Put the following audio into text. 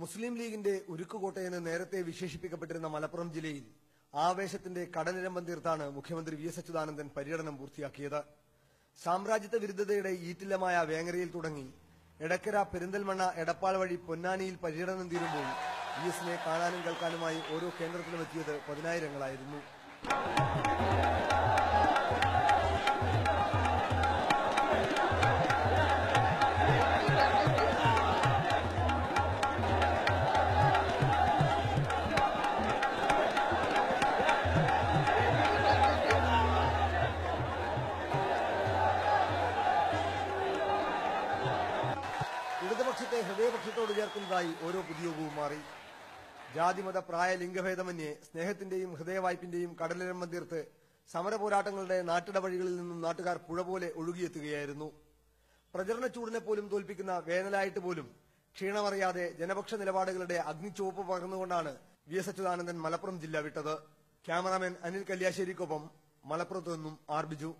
മുസ്ലിം ലീഗിന്റെ ഉരുക്കുകോട്ടയെന്ന് നേരത്തെ വിശേഷിപ്പിക്കപ്പെട്ടിരുന്ന മലപ്പുറം ജില്ലയിൽ ആവേശത്തിന്റെ കടലിരമ്പം തീർത്താണ് മുഖ്യമന്ത്രി വി എസ് അച്യുതാനന്ദൻ പര്യടനം പൂർത്തിയാക്കിയത്. സാമ്രാജ്യത്വ വിരുദ്ധതയുടെ ഈറ്റില്ലമായ വേങ്ങരയിൽ തുടങ്ങി എടക്കര, പെരിന്തൽമണ്ണ, എടപ്പാൾ വഴി പൊന്നാനിയിൽ പര്യടനം തീരുമ്പോൾ വി എസിനെ കാണാനും കേൾക്കാനുമായി ഓരോ കേന്ദ്രത്തിലും എത്തിയത് പതിനായിരങ്ങളായിരുന്നു. ഇടതുപക്ഷത്തെ ഹൃദയപക്ഷത്തോട് ചേർക്കുന്നതായി ഓരോ പൊതുയോഗവും മാറി. ജാതിമത പ്രായ ലിംഗഭേദമന്യേ സ്നേഹത്തിന്റെയും ഹൃദയവായ്പിന്റെയും കടലിരമ്പം തീർത്ത് സമരപോരാട്ടങ്ങളുടെ നാട്ടിട വഴികളിൽ നിന്നും നാട്ടുകാർ പുഴ പോലെ ഒഴുകിയെത്തുകയായിരുന്നു. പ്രചരണ ചൂടിനെ പോലും തോൽപ്പിക്കുന്ന വേനലായിട്ട് പോലും ക്ഷീണമറിയാതെ ജനപക്ഷ നിലപാടുകളുടെ അഗ്നിച്ചുവപ്പ് പകർന്നുകൊണ്ടാണ് വി എസ് അച്യുതാനന്ദൻ മലപ്പുറം ജില്ല വിട്ടത്. ക്യാമറാമാൻ അനിൽ കല്യാശ്ശേരിക്കൊപ്പം മലപ്പുറത്തു നിന്നും ആർ ബിജു.